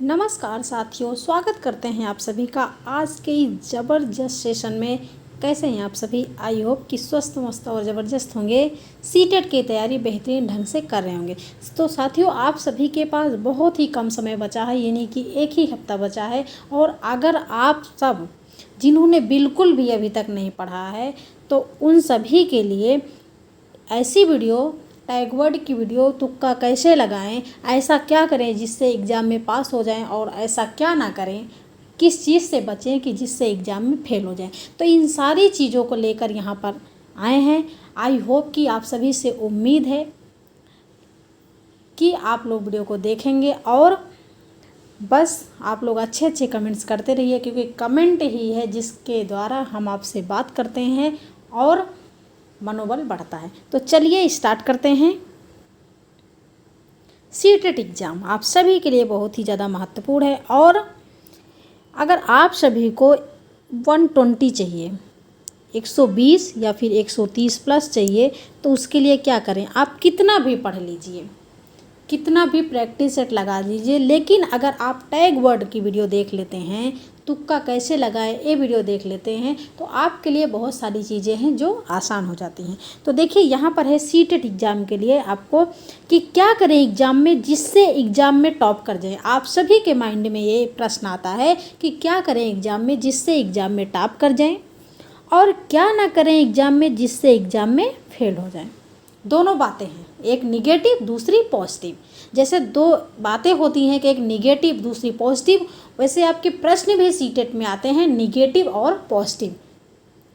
नमस्कार साथियों, स्वागत करते हैं आप सभी का आज के इस ज़बरदस्त सेशन में। कैसे हैं आप सभी? आई होप कि स्वस्थ मस्त और ज़बरदस्त होंगे। सीटेट की तैयारी बेहतरीन ढंग से कर रहे होंगे। तो साथियों, आप सभी के पास बहुत ही कम समय बचा है, यानी कि एक ही हफ्ता बचा है। और अगर आप सब जिन्होंने बिल्कुल भी अभी तक नहीं पढ़ा है, तो उन सभी के लिए ऐसी वीडियो, टैग वर्ड की वीडियो, तुक्का कैसे लगाएं, ऐसा क्या करें जिससे एग्ज़ाम में पास हो जाएं, और ऐसा क्या ना करें, किस चीज़ से बचें कि जिससे एग्ज़ाम में फेल हो जाएं। तो इन सारी चीज़ों को लेकर यहाँ पर आए हैं। आई होप कि आप सभी से उम्मीद है कि आप लोग वीडियो को देखेंगे और बस आप लोग अच्छे अच्छे कमेंट्स करते रहिए, क्योंकि कमेंट ही है जिसके द्वारा हम आपसे बात करते हैं और मनोबल बढ़ता है। तो चलिए स्टार्ट करते हैं। सीटेट एग्ज़ाम आप सभी के लिए बहुत ही ज़्यादा महत्वपूर्ण है, और अगर आप सभी को 120 चाहिए, 120 या फिर 130 प्लस चाहिए, तो उसके लिए क्या करें? आप कितना भी पढ़ लीजिए, कितना भी प्रैक्टिस सेट लगा लीजिए, लेकिन अगर आप टैग वर्ड की वीडियो देख लेते हैं, तुक्का कैसे लगाए ये वीडियो देख लेते हैं, तो आपके लिए बहुत सारी चीज़ें हैं जो आसान हो जाती हैं। तो देखिए, यहाँ पर है सीटेट एग्ज़ाम के लिए आपको कि क्या करें एग्ज़ाम में जिससे एग्ज़ाम में टॉप कर जाए। आप सभी के माइंड में ये प्रश्न आता है कि क्या करें एग्ज़ाम में जिससे एग्ज़ाम में टॉप कर जाएँ, और क्या ना करें एग्ज़ाम में जिससे एग्ज़ाम में फेल हो जाए। दोनों बातें हैं, एक निगेटिव दूसरी पॉजिटिव। जैसे दो बातें होती हैं कि एक निगेटिव दूसरी पॉजिटिव, वैसे आपके प्रश्न भी सीटेट में आते हैं निगेटिव और पॉजिटिव।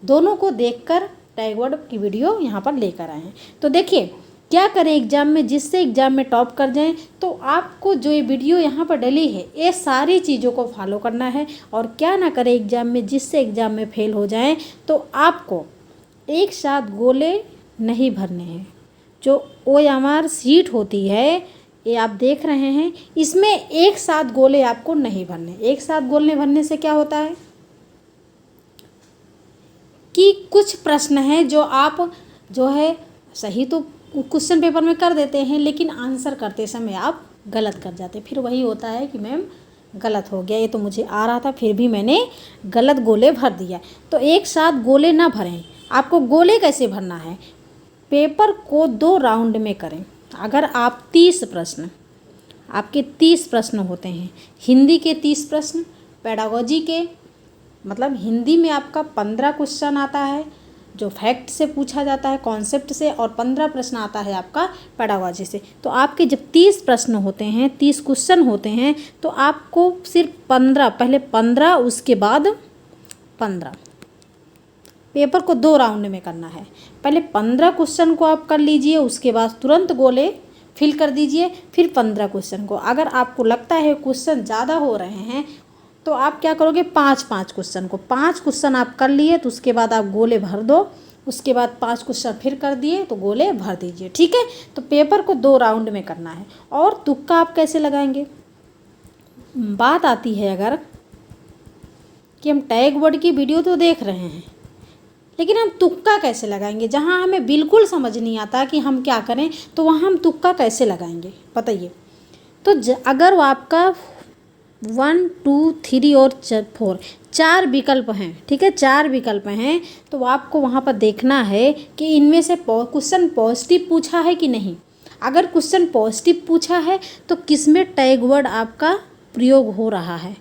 दोनों को देखकर टैग वर्ड की वीडियो यहाँ पर लेकर आए हैं। तो देखिए, क्या करें एग्ज़ाम में जिससे एग्ज़ाम में टॉप कर जाएं, तो आपको जो ये वीडियो यहाँ पर डली है, ये सारी चीज़ों को फॉलो करना है। और क्या ना करें एग्ज़ाम में जिससे एग्ज़ाम में फेल हो जाएं, तो आपको एक साथ गोले नहीं भरने हैं। जो OMR सीट होती है, ये आप देख रहे हैं, इसमें एक साथ गोले आपको नहीं भरने। एक साथ गोले भरने से क्या होता है कि कुछ प्रश्न हैं जो आप जो है सही तो क्वेश्चन पेपर में कर देते हैं, लेकिन आंसर करते समय आप गलत कर जाते हैं। फिर वही होता है कि मैम गलत हो गया, ये तो मुझे आ रहा था फिर भी मैंने गलत गोले भर दिया। तो एक साथ गोले ना भरें। आपको गोले कैसे भरना है? पेपर को 2 राउंड में करें। अगर आप 30 प्रश्न, आपके 30 प्रश्न होते हैं, हिंदी के 30 प्रश्न, पेडागोजी के मतलब हिंदी में आपका 15 क्वेश्चन आता है जो फैक्ट से पूछा जाता है, कॉन्सेप्ट से, और 15 प्रश्न आता है आपका पेडागोजी से। तो आपके जब 30 प्रश्न होते हैं, 30 क्वेश्चन होते हैं, तो आपको सिर्फ 15, पहले 15 उसके बाद 15, पेपर को 2 राउंड में करना है। पहले 15 क्वेश्चन को आप कर लीजिए, उसके बाद तुरंत गोले फिल कर दीजिए, फिर 15 क्वेश्चन को। अगर आपको लगता है क्वेश्चन ज़्यादा हो रहे हैं, तो आप क्या करोगे, 5-5 क्वेश्चन को 5 क्वेश्चन आप कर लिए, तो उसके बाद आप गोले भर दो। उसके बाद 5 क्वेश्चन फिर कर दिए तो गोले भर दीजिए। ठीक है, तो पेपर को 2 राउंड में करना है। और तुक्का आप कैसे लगाएंगे? बात आती है अगर कि हम टैग वर्ड की वीडियो तो देख रहे हैं, लेकिन हम तुक्का कैसे लगाएंगे? जहाँ हमें बिल्कुल समझ नहीं आता कि हम क्या करें, तो वहाँ हम तुक्का कैसे लगाएंगे बताइए। तो अगर वो आपका 1, 2, 3 और 4 4 विकल्प हैं, ठीक है, 4 विकल्प हैं, तो आपको वहाँ पर देखना है कि इनमें से क्वेश्चन पॉजिटिव पूछा है कि नहीं। अगर क्वेश्चन पॉजिटिव पूछा है, तो किस में टैग वर्ड आपका प्रयोग हो रहा है,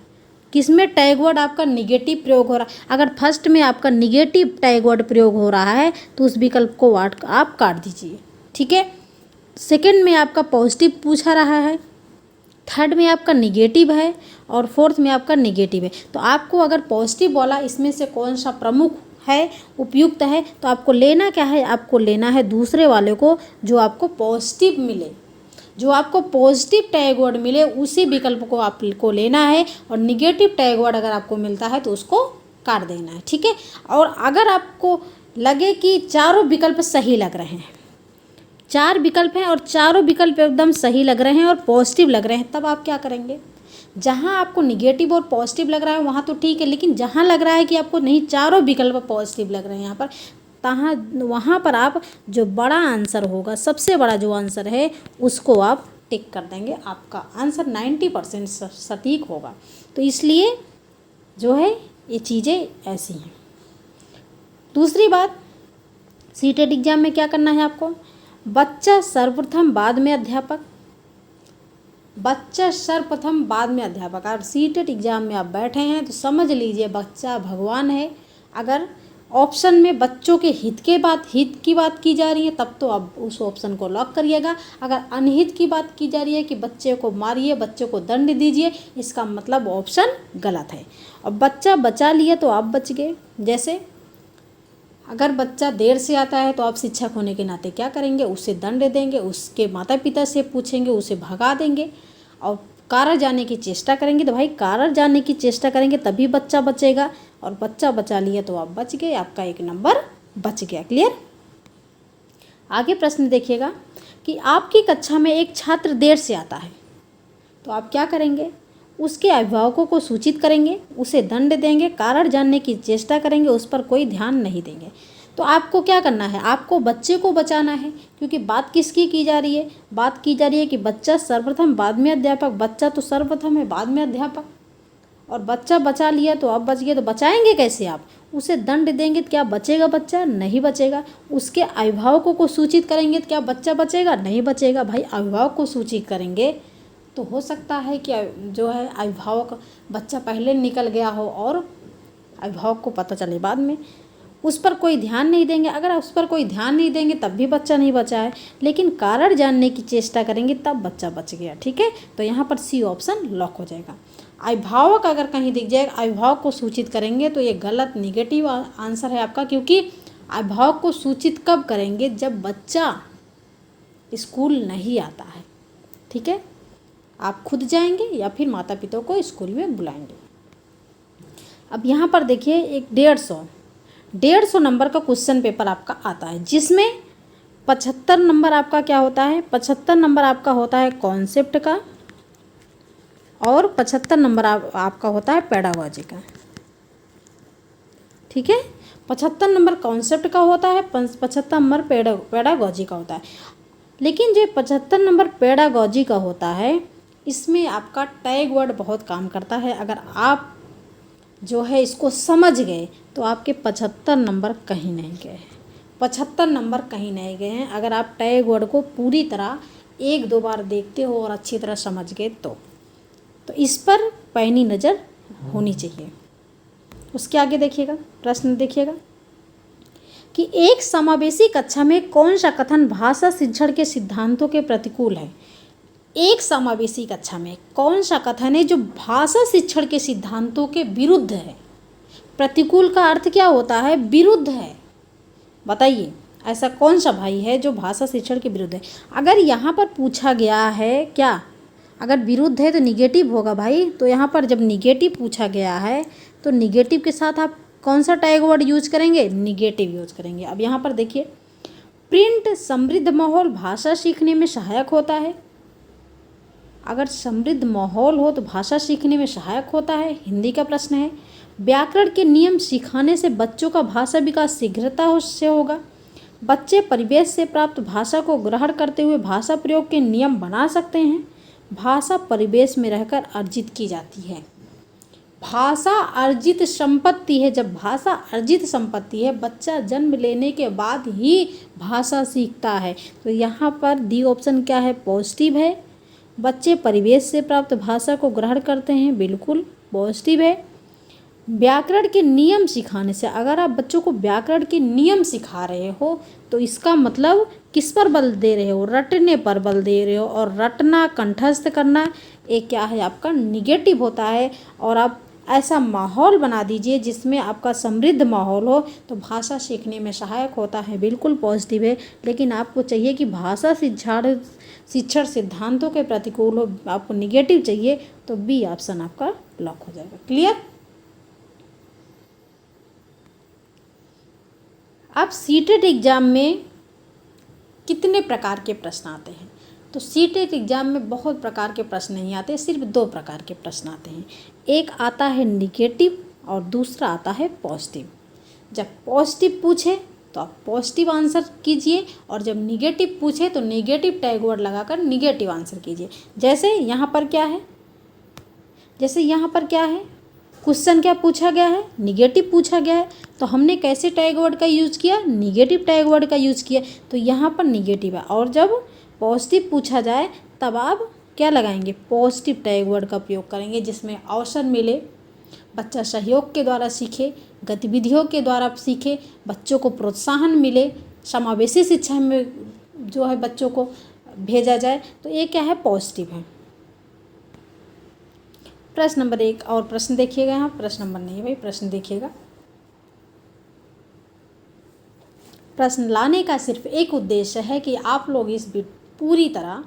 किसमें टैग वर्ड आपका निगेटिव प्रयोग हो रहा है। अगर फर्स्ट में आपका निगेटिव टैग वर्ड प्रयोग हो रहा है, तो उस विकल्प को आप काट दीजिए। ठीक है, सेकंड में आपका पॉजिटिव पूछा रहा है, थर्ड में आपका निगेटिव है, और फोर्थ में आपका निगेटिव है। तो आपको अगर पॉजिटिव वाला इसमें से कौन सा प्रमुख है, उपयुक्त है, तो आपको लेना क्या है? आपको लेना है दूसरे वाले को, जो आपको पॉजिटिव मिले, जो आपको पॉजिटिव टैग वर्ड मिले, उसी विकल्प को आपको लेना है। और निगेटिव टैग वर्ड अगर आपको मिलता है तो उसको काट देना है। ठीक है, और अगर आपको लगे कि चारों विकल्प सही लग रहे हैं, 4 विकल्प हैं और चारों विकल्प एकदम सही लग रहे हैं और पॉजिटिव लग रहे हैं, तब आप क्या करेंगे? जहाँ आपको निगेटिव और पॉजिटिव लग रहा है वहाँ तो ठीक है, लेकिन जहाँ लग रहा है कि आपको नहीं, चारों विकल्प पॉजिटिव लग रहे हैं यहाँ पर, वहाँ पर आप जो बड़ा आंसर होगा, सबसे बड़ा जो आंसर है, उसको आप टिक कर देंगे, आपका आंसर 90% सटीक होगा। तो इसलिए जो है ये चीज़ें ऐसी हैं। दूसरी बात, सीटेट एग्ज़ाम में क्या करना है आपको, बच्चा सर्वप्रथम बाद में अध्यापक, बच्चा सर्वप्रथम बाद में अध्यापक। अगर सीटेट एग्ज़ाम में आप बैठे हैं तो समझ लीजिए बच्चा भगवान है। अगर ऑप्शन में बच्चों के हित की बात की जा रही है तब तो आप उस ऑप्शन को लॉक करिएगा। अगर अनहित की बात की जा रही है कि बच्चे को मारिए, बच्चे को दंड दीजिए, इसका मतलब ऑप्शन गलत है। और बच्चा बचा लिए तो आप बच गए। जैसे अगर बच्चा देर से आता है तो आप शिक्षक होने के नाते क्या करेंगे, उसे दंड देंगे, उसके माता पिता से पूछेंगे, उसे भगा देंगे। और कार जाने की चेष्टा करेंगे तो भाई कार जाने की चेष्टा करेंगे तभी बच्चा बचेगा। और बच्चा बचा लिया तो आप बच गए, आपका 1 नंबर बच गया। क्लियर। आगे प्रश्न देखिएगा कि आपकी कक्षा में एक छात्र देर से आता है तो आप क्या करेंगे, उसके अभिभावकों को सूचित करेंगे, उसे दंड देंगे, कारण जानने की चेष्टा करेंगे, उस पर कोई ध्यान नहीं देंगे। तो आपको क्या करना है, आपको बच्चे को बचाना है। क्योंकि बात किसकी की जा रही है, बात की जा रही है कि बच्चा सर्वप्रथम बाद में अध्यापक। बच्चा तो सर्वप्रथम है, बाद में अध्यापक। और बच्चा बचा लिया तो आप बच गए। तो बचाएंगे कैसे आप, उसे दंड देंगे तो क्या बचेगा बच्चा, नहीं बचेगा। उसके अभिभावकों को सूचित करेंगे तो क्या बच्चा बचेगा, नहीं बचेगा। भाई अभिभावक को सूचित करेंगे तो हो सकता है कि जो है अभिभावक, बच्चा पहले निकल गया हो और अभिभावक को पता चले बाद में, उस पर कोई ध्यान नहीं देंगे। अगर उस पर कोई ध्यान नहीं देंगे तब भी बच्चा नहीं बचा है, लेकिन कारण जानने की चेष्टा करेंगे तब बच्चा बच गया। ठीक है, तो यहाँ पर सी ऑप्शन लॉक हो जाएगा। अभिभावक अगर कहीं दिख जाएगा, अभिभावक को सूचित करेंगे तो ये गलत निगेटिव आंसर है आपका। क्योंकि अभिभावक को सूचित कब करेंगे, जब बच्चा स्कूल नहीं आता है। ठीक है, आप खुद जाएंगे या फिर माता पिता को स्कूल में बुलाएंगे। अब यहाँ पर देखिए एक 150 नंबर का क्वेश्चन पेपर आपका आता है, जिसमें 75 नंबर आपका क्या होता है, 75 नंबर आपका होता है कॉन्सेप्ट का और 75 नंबर आपका होता है पेडागॉजी का। ठीक है, 75 नंबर कॉन्सेप्ट का होता है, 75 नंबर पेडागॉजी का होता है। लेकिन जो 75 नंबर पेडागॉजी का होता है, इसमें आपका टैग वर्ड बहुत काम करता है। अगर आप जो है इसको समझ गए तो आपके 75 नंबर कहीं नहीं गए हैं, 75 नंबर कहीं नहीं गए हैं। अगर आप टैग वर्ड को पूरी तरह 1-2 बार देखते हो और अच्छी तरह समझ गए तो इस पर पैनी नज़र होनी चाहिए। उसके आगे देखिएगा, प्रश्न देखिएगा कि एक समावेशी कक्षा में कौन सा कथन भाषा शिक्षण के सिद्धांतों के प्रतिकूल है। एक समावेशी कक्षा में कौन सा कथन है जो भाषा शिक्षण के सिद्धांतों के विरुद्ध है। प्रतिकूल का अर्थ क्या होता है, विरुद्ध है। बताइए ऐसा कौन सा भाई है जो भाषा शिक्षण के विरुद्ध है। अगर यहाँ पर पूछा गया है क्या, अगर विरुद्ध है तो निगेटिव होगा भाई। तो यहाँ पर जब निगेटिव पूछा गया है तो निगेटिव के साथ आप कौन सा टैग वर्ड यूज करेंगे, निगेटिव यूज करेंगे। अब यहाँ पर देखिए, प्रिंट समृद्ध माहौल भाषा सीखने में सहायक होता है। अगर समृद्ध माहौल हो तो भाषा सीखने में सहायक होता है, हिंदी का प्रश्न है। व्याकरण के नियम सिखाने से बच्चों का भाषा विकास शीघ्रता से होगा। बच्चे परिवेश से प्राप्त भाषा को ग्रहण करते हुए भाषा प्रयोग के नियम बना सकते हैं। भाषा परिवेश में रहकर अर्जित की जाती है। भाषा अर्जित संपत्ति है। जब भाषा अर्जित संपत्ति है, बच्चा जन्म लेने के बाद ही भाषा सीखता है। तो यहाँ पर डी ऑप्शन क्या है, पॉजिटिव है। बच्चे परिवेश से प्राप्त भाषा को ग्रहण करते हैं, बिल्कुल पॉजिटिव है। व्याकरण के नियम सिखाने से, अगर आप बच्चों को व्याकरण के नियम सिखा रहे हो तो इसका मतलब किस पर बल दे रहे हो, रटने पर बल दे रहे हो। और रटना, कंठस्थ करना, ये क्या है आपका निगेटिव होता है। और आप ऐसा माहौल बना दीजिए जिसमें आपका समृद्ध माहौल हो तो भाषा सीखने में सहायक होता है, बिल्कुल पॉजिटिव है। लेकिन आपको चाहिए कि भाषा शिक्षण सिद्धांतों के प्रतिकूल हो, आपको निगेटिव चाहिए, तो बी ऑप्शन आपका लॉक हो जाएगा। क्लियर। अब सीटेट एग्ज़ाम में कितने प्रकार के प्रश्न आते हैं, तो सीटेट एग्ज़ाम में बहुत प्रकार के प्रश्न नहीं आते, सिर्फ 2 प्रकार के प्रश्न आते हैं। एक आता है निगेटिव और दूसरा आता है पॉजिटिव। जब पॉजिटिव पूछे तो आप पॉजिटिव आंसर कीजिए, और जब निगेटिव पूछे तो निगेटिव टैग वर्ड लगाकर निगेटिव आंसर कीजिए। जैसे यहाँ पर क्या है, क्वेश्चन क्या पूछा गया है, निगेटिव पूछा गया है, तो हमने कैसे टैग वर्ड का यूज़ किया, निगेटिव टैग वर्ड का यूज़ किया, तो यहाँ पर निगेटिव है। और जब पॉजिटिव पूछा जाए तब आप क्या लगाएंगे, पॉजिटिव टैग वर्ड का प्रयोग करेंगे, जिसमें अवसर मिले, बच्चा सहयोग के द्वारा सीखे, गतिविधियों के द्वारा सीखे, बच्चों को प्रोत्साहन मिले, समावेशी शिक्षा में जो है बच्चों को भेजा जाए, तो ये क्या है, पॉजिटिव है। प्रश्न नंबर 1 और प्रश्न देखिएगा, यहाँ प्रश्न नंबर नहीं भाई, प्रश्न देखिएगा। प्रश्न लाने का सिर्फ एक उद्देश्य है कि आप लोग इस पूरी तरह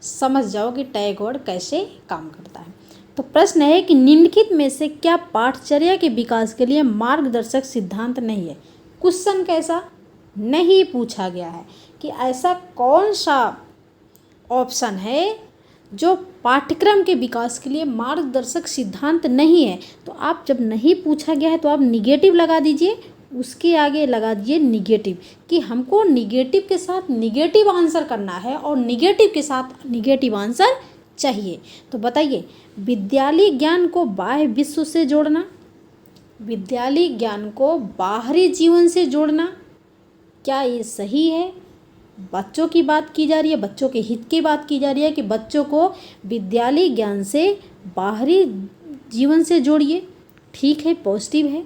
समझ जाओ कि टैग वर्ड कैसे काम करता है। तो प्रश्न है कि निम्नलिखित में से क्या पाठचर्या के विकास के लिए मार्गदर्शक सिद्धांत नहीं है। क्वेश्चन कैसा नहीं पूछा गया है कि ऐसा कौन सा ऑप्शन है जो पाठ्यक्रम के विकास के लिए मार्गदर्शक सिद्धांत नहीं है। तो आप जब नहीं पूछा गया है तो आप निगेटिव लगा दीजिए, उसके आगे लगा दीजिए निगेटिव, कि हमको निगेटिव के साथ निगेटिव आंसर करना है और निगेटिव के साथ निगेटिव आंसर चाहिए। तो बताइए, विद्यालय ज्ञान को बाह्य विश्व से जोड़ना, विद्यालय ज्ञान को बाहरी जीवन से जोड़ना, क्या ये सही है? बच्चों की बात की जा रही है, बच्चों के हित की बात की जा रही है कि बच्चों को विद्यालय ज्ञान से बाहरी जीवन से जोड़िए, ठीक है, पॉजिटिव है।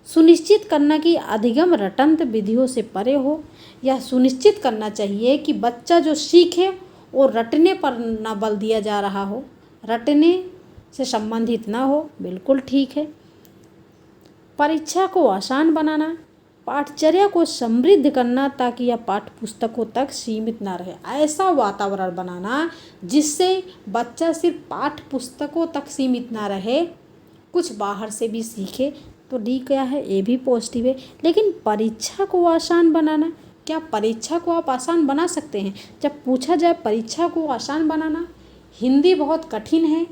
सुनिश्चित करना कि अधिगम रटंत विधियों से परे हो, यह सुनिश्चित करना चाहिए कि बच्चा जो सीखे वो रटने पर ना बल दिया जा रहा हो, रटने से संबंधित ना हो, बिल्कुल ठीक है। परीक्षा को आसान बनाना, पाठचर्या को समृद्ध करना ताकि यह पाठ्य पुस्तकों तक सीमित ना रहे, ऐसा वातावरण बनाना जिससे बच्चा सिर्फ पाठ्य पुस्तकों तक सीमित ना रहे, कुछ बाहर से भी सीखे, तो डी क्या है, ये भी पॉजिटिव है। लेकिन परीक्षा को आसान बनाना, क्या परीक्षा को आप आसान बना सकते हैं? जब पूछा जाए परीक्षा को आसान बनाना, हिंदी बहुत कठिन है,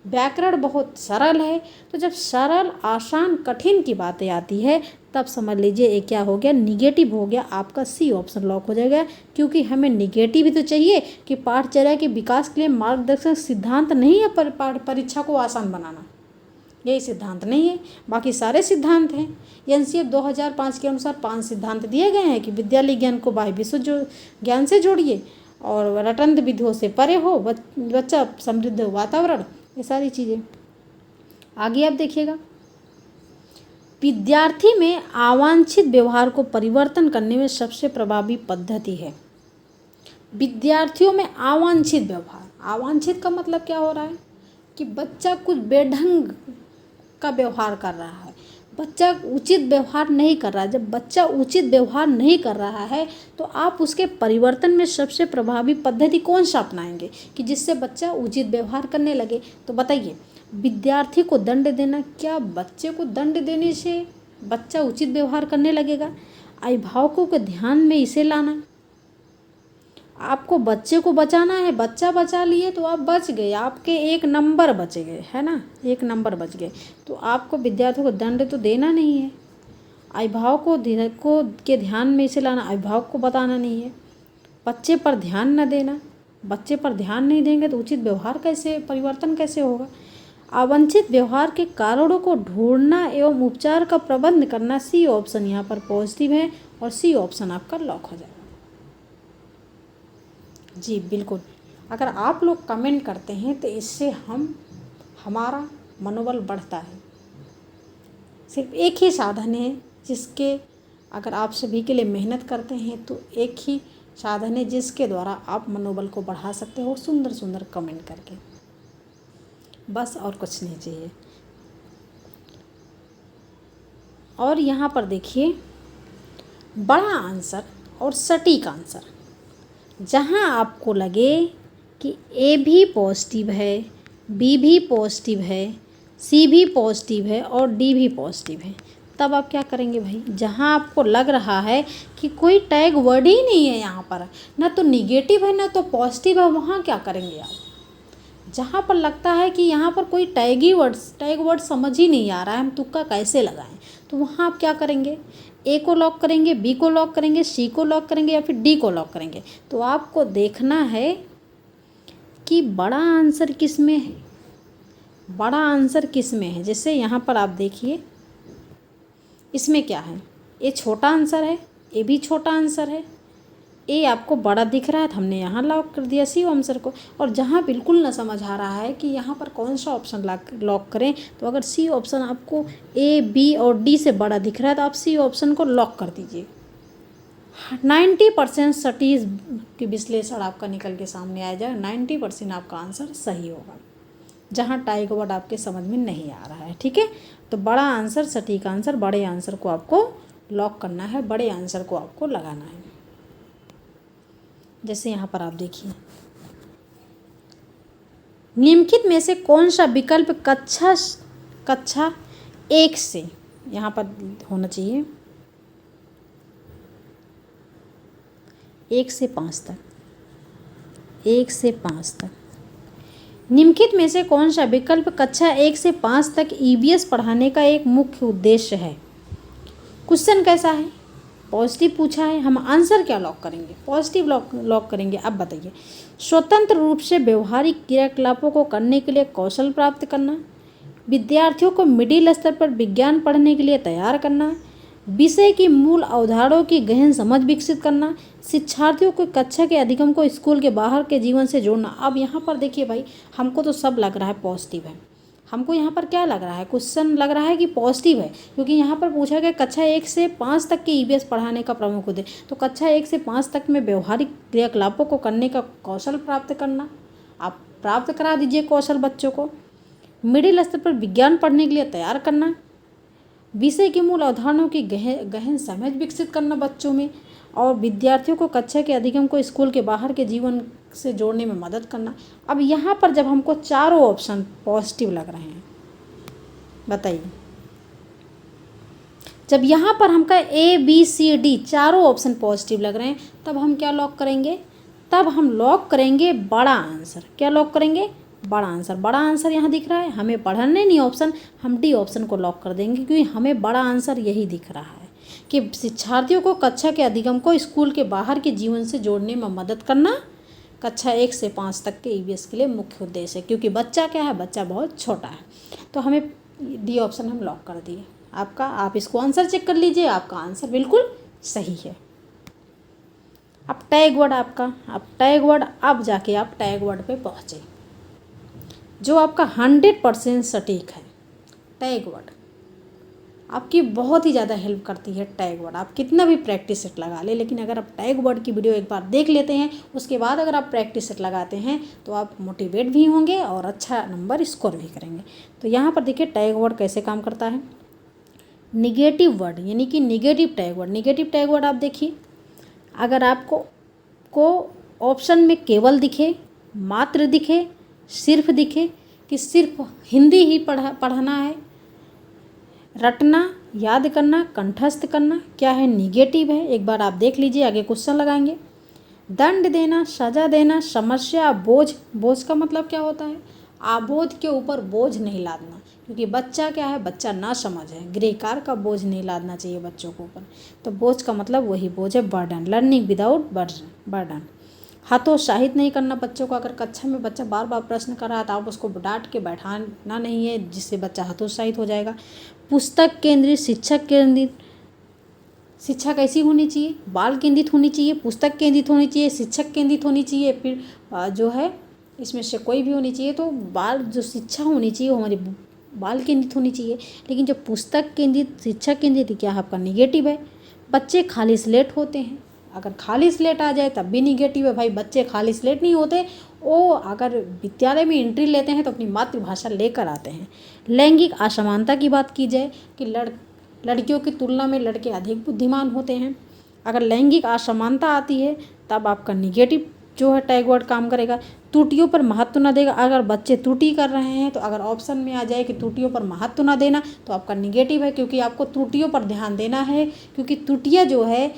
व्याकरण बहुत सरल है, तो जब सरल आसान कठिन की बातें आती है तब समझ लीजिए ये क्या हो गया, निगेटिव हो गया, आपका सी ऑप्शन लॉक हो जाएगा। क्योंकि हमें निगेटिव ही तो चाहिए कि पाठचर्या के विकास के लिए मार्गदर्शक सिद्धांत नहीं है परीक्षा को आसान बनाना, यही सिद्धांत नहीं है, बाकी सारे सिद्धांत हैं। एनसीएफ 2005 के अनुसार 5 सिद्धांत दिए गए हैं कि विद्यालय ज्ञान को बाह्य विश्व ज्ञान से जोड़िए, और रटंत विधियों से परे हो, बच्चा समृद्ध वातावरण, ये सारी चीज़ें। आगे आप देखिएगा, विद्यार्थी में अवांछित व्यवहार को परिवर्तन करने में सबसे प्रभावी पद्धति है। विद्यार्थियों में अवांछित व्यवहार, अवांछित का मतलब क्या हो रहा है कि बच्चा कुछ बेढंग का व्यवहार कर रहा है, बच्चा उचित व्यवहार नहीं कर रहा है। जब बच्चा उचित व्यवहार नहीं कर रहा है तो आप उसके परिवर्तन में सबसे प्रभावी पद्धति कौन सा अपनाएंगे कि जिससे बच्चा उचित व्यवहार करने लगे? तो बताइए, विद्यार्थी को दंड देना, क्या बच्चे को दंड देने से बच्चा उचित व्यवहार करने लगेगा? अभिभावकों के ध्यान में इसे लाना, आपको बच्चे को बचाना है, बच्चा बचा लिए तो आप बच गए, आपके 1 नंबर बच गए, है ना, 1 नंबर बच गए, तो आपको विद्यार्थियों को दंड तो देना नहीं है। अभिभावकों को के ध्यान में इसे लाना, अभिभावक को बताना नहीं है, बच्चे पर ध्यान न देना, बच्चे पर ध्यान नहीं देंगे तो उचित व्यवहार कैसे, परिवर्तन कैसे होगा? अवांछित व्यवहार के कारणों को ढूंढना एवं उपचार का प्रबंध करना, सी ऑप्शन यहाँ पर पॉजिटिव है और सी ऑप्शन आपका लॉक हो जाएगा। जी बिल्कुल, अगर आप लोग कमेंट करते हैं तो इससे हमारा मनोबल बढ़ता है। सिर्फ एक ही साधन है जिसके, अगर आप सभी के लिए मेहनत करते हैं तो एक ही साधन है जिसके द्वारा आप मनोबल को बढ़ा सकते हो, सुंदर सुंदर कमेंट करके, बस और कुछ नहीं चाहिए। और यहाँ पर देखिए, बड़ा आंसर और सटीक आंसर, जहाँ आपको लगे कि ए भी पॉजिटिव है, बी भी पॉजिटिव है, सी भी पॉजिटिव है और डी भी पॉजिटिव है, तब आप क्या करेंगे भाई? जहाँ आपको लग रहा है कि कोई टैग वर्ड ही नहीं है यहाँ पर, ना तो निगेटिव है ना तो पॉजिटिव है, वहाँ क्या करेंगे आप? जहाँ पर लगता है कि यहाँ पर कोई टैग वर्ड समझ ही नहीं आ रहा है, हम तुक्का कैसे लगाएं, तो वहाँ आप क्या करेंगे, ए को लॉक करेंगे, बी को लॉक करेंगे, सी को लॉक करेंगे या फिर डी को लॉक करेंगे। तो आपको देखना है कि बड़ा आंसर किस में है, बड़ा आंसर किस में है। जैसे यहाँ पर आप देखिए, इसमें क्या है, ए छोटा आंसर है, ए भी छोटा आंसर है, ए आपको बड़ा दिख रहा है तो हमने यहाँ लॉक कर दिया सी आंसर को। और जहाँ बिल्कुल ना समझ आ रहा है कि यहाँ पर कौन सा ऑप्शन लॉक करें, तो अगर सी ऑप्शन आपको ए बी और डी से बड़ा दिख रहा है तो आप सी ऑप्शन को लॉक कर दीजिए। 90% सटीक विश्लेषण आपका निकल के सामने आ जाएगा, 90% आपका आंसर सही होगा, जहाँ टाइग वर्ड आपके समझ में नहीं आ रहा है। ठीक है, तो बड़ा आंसर, सटीक आंसर, बड़े आंसर को आपको लॉक करना है, बड़े आंसर को आपको लगाना है। जैसे यहाँ पर आप देखिए, निम्नलिखित में से कौन सा विकल्प कक्षा 1 से, यहाँ पर होना चाहिए 1 से 5 तक, 1 से 5 तक, निम्नलिखित में से कौन सा विकल्प कक्षा 1 से 5 तक ईवीएस पढ़ाने का एक मुख्य उद्देश्य है। क्वेश्चन कैसा है, पॉजिटिव पूछा है, हम आंसर क्या लॉक करेंगे, पॉजिटिव लॉक करेंगे। अब बताइए, स्वतंत्र रूप से व्यवहारिक क्रियाकलापों को करने के लिए कौशल प्राप्त करना, विद्यार्थियों को मिडिल स्तर पर विज्ञान पढ़ने के लिए तैयार करना, विषय की मूल अवधारणाओं की गहन समझ विकसित करना, शिक्षार्थियों को कक्षा के अधिगम को स्कूल के बाहर के जीवन से जोड़ना। अब यहाँ पर देखिए भाई, हमको तो सब लग रहा है पॉजिटिव है, हमको यहाँ पर क्या लग रहा है, क्वेश्चन लग रहा है कि पॉजिटिव है, क्योंकि यहाँ पर पूछा गया कक्षा 1 से 5 तक के ईवीएस पढ़ाने का प्रमुख उद्देश्य। तो कक्षा 1 से 5 तक में व्यवहारिक क्रियाकलापों को करने का कौशल प्राप्त करना, आप प्राप्त करा दीजिए कौशल बच्चों को। मिडिल स्तर पर विज्ञान पढ़ने के लिए तैयार करना, विषय की मूल अवधारणाओं की गहन समझ विकसित करना बच्चों में, और विद्यार्थियों को कक्षा के अधिगम को स्कूल के बाहर के जीवन से जोड़ने में मदद करना। अब यहाँ पर जब हमको चारों ऑप्शन पॉजिटिव लग रहे हैं, बताइए, जब यहाँ पर हमका ए बी सी डी चारों ऑप्शन पॉजिटिव लग रहे हैं, तब हम क्या लॉक करेंगे, तब हम लॉक करेंगे बड़ा आंसर। क्या लॉक करेंगे, बड़ा आंसर। बड़ा आंसर यहाँ दिख रहा है, हमें पढ़ने नहीं ऑप्शन, हम डी ऑप्शन को लॉक कर देंगे, क्योंकि हमें बड़ा आंसर यही दिख रहा है कि शिक्षार्थियों को कक्षा के अधिगम को स्कूल के बाहर के जीवन से जोड़ने में मदद करना कक्षा 1 से 5 तक के ईवीएस के लिए मुख्य उद्देश्य है। क्योंकि बच्चा क्या है, बच्चा बहुत छोटा है, तो हमें डी ऑप्शन हम लॉक कर दिए आपका। आप इसको आंसर चेक कर लीजिए, आपका आंसर बिल्कुल सही है। अब टैग वर्ड आपका, अब टैग वर्ड, अब जाके आप टैग वर्ड पे पहुँचे जो आपका 100% सटीक है। टैग वर्ड आपकी बहुत ही ज़्यादा हेल्प करती है। टैग वर्ड आप कितना भी प्रैक्टिस सेट लगा ले, लेकिन अगर आप टैग वर्ड की वीडियो एक बार देख लेते हैं, उसके बाद अगर आप प्रैक्टिस सेट लगाते हैं तो आप मोटिवेट भी होंगे और अच्छा नंबर स्कोर भी करेंगे। तो यहाँ पर देखिए टैग वर्ड कैसे काम करता है। निगेटिव वर्ड यानी कि negative tag word, negative tag word आप देखिए, अगर आपको ऑप्शन में केवल दिखे, मात्र दिखे, सिर्फ दिखे कि सिर्फ हिंदी ही पढ़ना है, रटना, याद करना, कंठस्थ करना, क्या है, निगेटिव है। एक बार आप देख लीजिए, आगे क्वेश्चन लगाएंगे। दंड देना, सजा देना, समस्या, बोझ, बोझ का मतलब क्या होता है, आबोध के ऊपर बोझ नहीं लादना, क्योंकि बच्चा क्या है, बच्चा ना समझ है, गृहकार का बोझ नहीं लादना चाहिए बच्चों के ऊपर। तो बोझ का मतलब वही बोझ है, बर्डन, लर्निंग विदाउट बर्डन। हतोत्साहित नहीं करना बच्चों को, अगर कक्षा में बच्चा बार बार प्रश्न कर रहा है तो आप उसको डांट के बैठाना नहीं है, जिससे बच्चा हतोत्साहित हो जाएगा। पुस्तक केंद्रित, शिक्षक केंद्रित, शिक्षा कैसी होनी चाहिए, बाल केंद्रित होनी चाहिए, पुस्तक केंद्रित होनी चाहिए, शिक्षक केंद्रित होनी चाहिए, फिर जो है इसमें से कोई भी होनी चाहिए। तो बाल जो शिक्षा होनी चाहिए वो हमारी बाल केंद्रित होनी चाहिए। लेकिन जो पुस्तक केंद्रित, शिक्षक केंद्रित, क्या आपका निगेटिव है। बच्चे खाली स्लेट होते हैं, अगर खाली स्लेट आ जाए तब भी निगेटिव है। भाई बच्चे खाली स्लेट नहीं होते, वो अगर विद्यालय में एंट्री लेते हैं तो अपनी मातृभाषा लेकर आते हैं। लैंगिक असमानता की बात की जाए कि लड़कियों की तुलना में लड़के अधिक बुद्धिमान होते हैं, अगर लैंगिक असमानता आती है तब आपका निगेटिव जो है टैग वर्ड काम करेगा। त्रुटियों पर महत्व न देगा, अगर बच्चे त्रुटि कर रहे हैं तो अगर ऑप्शन में आ जाए कि त्रुटियों पर महत्व न देना तो आपका निगेटिव है, क्योंकि आपको त्रुटियों पर ध्यान देना है, क्योंकि त्रुटियाँ जो है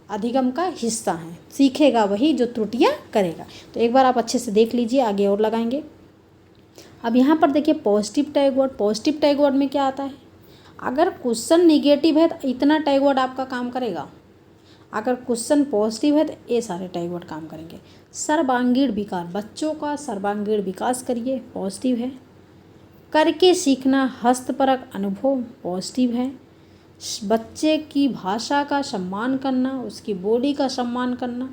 अधिगम का हिस्सा है, सीखेगा वही जो त्रुटियां करेगा। तो एक बार आप अच्छे से देख लीजिए, आगे और लगाएंगे। अब यहाँ पर देखिए positive tag word, positive tag word में क्या आता है, अगर क्वेश्चन निगेटिव है तो इतना टैग वर्ड आपका काम करेगा, अगर क्वेश्चन पॉजिटिव है तो ये सारे टैग वर्ड काम करेंगे। सर्वांगीण विकास, बच्चों का सर्वांगीण विकास करिए, पॉजिटिव है। करके सीखना, हस्तपरक अनुभव, पॉजिटिव है। बच्चे की भाषा का सम्मान करना, उसकी बॉडी का सम्मान करना,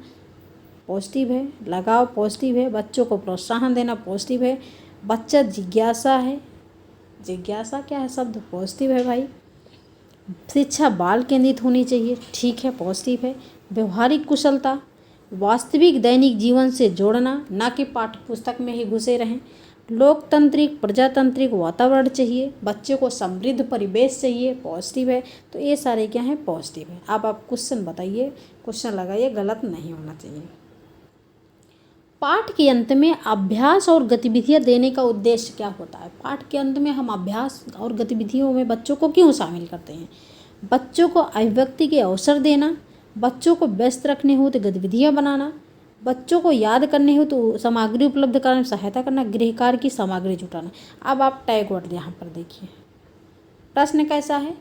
पॉजिटिव है। लगाव, पॉजिटिव है। बच्चों को प्रोत्साहन देना, पॉजिटिव है। बच्चा जिज्ञासा है, जिज्ञासा क्या है शब्द, पॉजिटिव है भाई। शिक्षा बाल केंद्रित होनी चाहिए, ठीक है, पॉजिटिव है। व्यवहारिक कुशलता, वास्तविक दैनिक जीवन से जोड़ना, ना कि पाठ्य पुस्तक में ही घुसे रहें। लोकतांत्रिक प्रजातांत्रिक वातावरण चाहिए, बच्चे को समृद्ध परिवेश चाहिए, पॉजिटिव है। तो ये सारे क्या हैं, पॉजिटिव है। अब आप क्वेश्चन बताइए, क्वेश्चन लगाइए, गलत नहीं होना चाहिए। पाठ के अंत में अभ्यास और गतिविधियां देने का उद्देश्य क्या होता है? पाठ के अंत में हम अभ्यास और गतिविधियों में बच्चों को क्यों शामिल करते हैं? बच्चों को अभिव्यक्ति के अवसर देना, बच्चों को व्यस्त रखने हो तो गतिविधियां बनाना, बच्चों को याद करने हो तो सामग्री उपलब्ध कराने में सहायता करना, गृह कार्य की सामग्री जुटाना। अब आप टैग वर्ड यहाँ पर देखिए, प्रश्न कैसा है?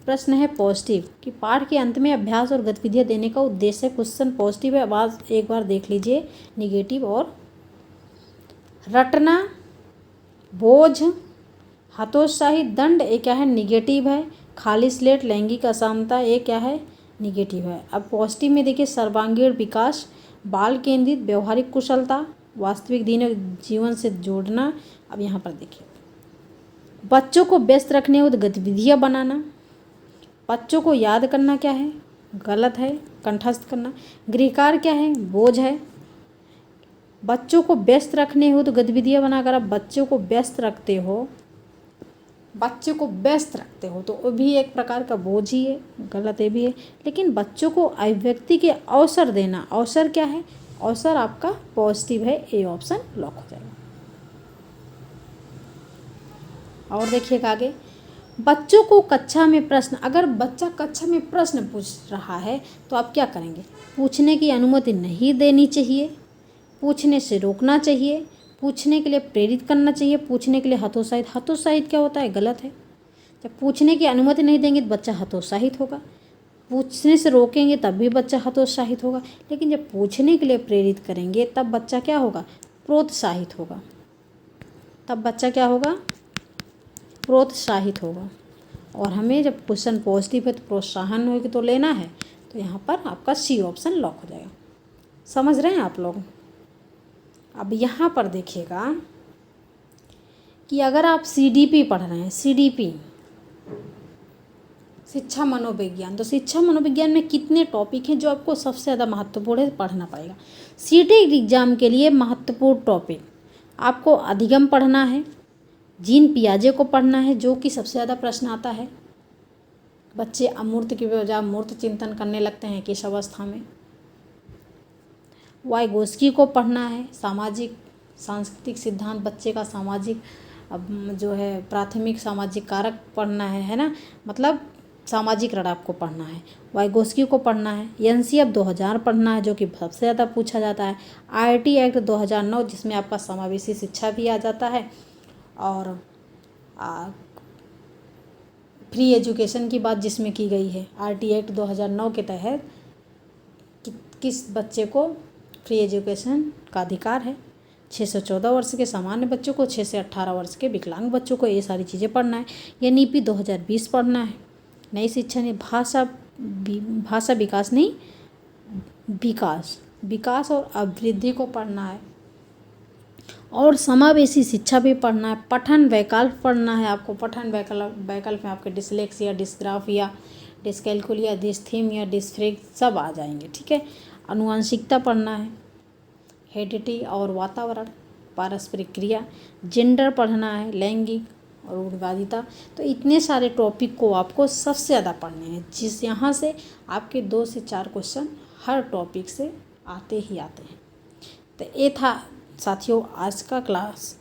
प्रश्न है पॉजिटिव, कि पाठ के अंत में अभ्यास और गतिविधियां देने का उद्देश्य है। क्वेश्चन पॉजिटिव है। आवाज एक बार देख लीजिए, निगेटिव और रटना, बोझ, हतोत्साही, दंड, ये क्या है, निगेटिव है। खाली स्लेट, लैंगिक असमानता, ये क्या है, निगेटिव है। अब पॉजिटिव में देखिए सर्वांगीण विकास, बाल केंद्रित, व्यवहारिक कुशलता, वास्तविक जीवन से जोड़ना। अब यहाँ पर देखिए बच्चों को व्यस्त रखने हो तो गतिविधियाँ बनाना, बच्चों को याद करना क्या है, गलत है, कंठस्थ करना। गृहकार्य क्या है, बोझ है। बच्चों को व्यस्त रखने हो तो गतिविधियाँ बनाकर आप बच्चों को व्यस्त रखते हो, बच्चे को व्यस्त रखते हो तो वो भी एक प्रकार का बोझ ही है, गलत है भी है। लेकिन बच्चों को अभिव्यक्ति के अवसर देना, अवसर क्या है, अवसर आपका पॉजिटिव है, ए ऑप्शन लॉक हो जाएगा। और देखिएगा आगे, बच्चों को कक्षा में प्रश्न, अगर बच्चा कक्षा में प्रश्न पूछ रहा है तो आप क्या करेंगे? पूछने की अनुमति नहीं देनी चाहिए, पूछने से रोकना चाहिए, पूछने के लिए प्रेरित करना चाहिए, पूछने के लिए हतोत्साहित। हतोत्साहित क्या होता है, गलत है। जब पूछने की अनुमति नहीं देंगे तो बच्चा हतोत्साहित होगा, पूछने से रोकेंगे तब भी बच्चा हतोत्साहित होगा। लेकिन जब पूछने के लिए प्रेरित करेंगे तब बच्चा क्या होगा, प्रोत्साहित होगा, तब बच्चा क्या होगा, प्रोत्साहित होगा। और हमें जब क्वेश्चन पॉजिटिव है तो प्रोत्साहन होगी तो लेना है, तो यहाँ पर आपका सी ऑप्शन लॉक हो जाएगा। समझ रहे हैं आप लोग? अब यहाँ पर देखिएगा कि अगर आप CDP पढ़ रहे हैं, CDP शिक्षा मनोविज्ञान, तो शिक्षा मनोविज्ञान में कितने टॉपिक हैं जो आपको सबसे ज़्यादा महत्वपूर्ण है, पढ़ना पड़ेगा। सीटेट एग्जाम के लिए महत्वपूर्ण टॉपिक आपको अधिगम पढ़ना है, जीन पियाजे को पढ़ना है जो कि सबसे ज़्यादा प्रश्न आता है। बच्चे अमूर्त की बजाय मूर्त चिंतन करने लगते हैं किस अवस्था में। वाइगोस्की को पढ़ना है, सामाजिक सांस्कृतिक सिद्धांत, बच्चे का सामाजिक जो है प्राथमिक सामाजिक कारक पढ़ना है ना, मतलब सामाजिक रण आपको पढ़ना है। वाइगोस्की को पढ़ना है। NCF 2000 पढ़ना है जो कि सबसे ज़्यादा पूछा जाता है। IIT एक्ट 2009 जिसमें आपका समावेशी शिक्षा भी आ जाता है, और फ्री एजुकेशन की बात जिसमें की गई है। RT एक्ट 2009 के तहत किस बच्चे को फ्री एजुकेशन का अधिकार है। 6 से 14 वर्ष के सामान्य बच्चों को, 6 से 18 वर्ष के विकलांग बच्चों को, ये सारी चीज़ें पढ़ना है। या नीति 2020 पढ़ना है। नई शिक्षा ने भाषा विकास नहीं, विकास और अभिवृद्धि को पढ़ना है। और समावेशी शिक्षा भी पढ़ना है। पठन वैकल्प पढ़ना है आपको। पठन वैकल्प में आपके डिसलेक्सिया, डिस्ग्राफिया, डिस्कैल्कुलिया, डिस्थीमिया, डिस्फ्रेग सब आ जाएंगे, ठीक है। आनुवंशिकता पढ़ना है। हेरिडिटी और वातावरण, पारस्परिक क्रिया, जेंडर पढ़ना है, लैंगिक और रूढ़िवादिता। तो इतने सारे टॉपिक को आपको सबसे ज़्यादा पढ़ने हैं, जिस यहाँ से आपके 2 से 4 क्वेश्चन हर टॉपिक से आते ही आते हैं। तो ये था साथियों आज का क्लास।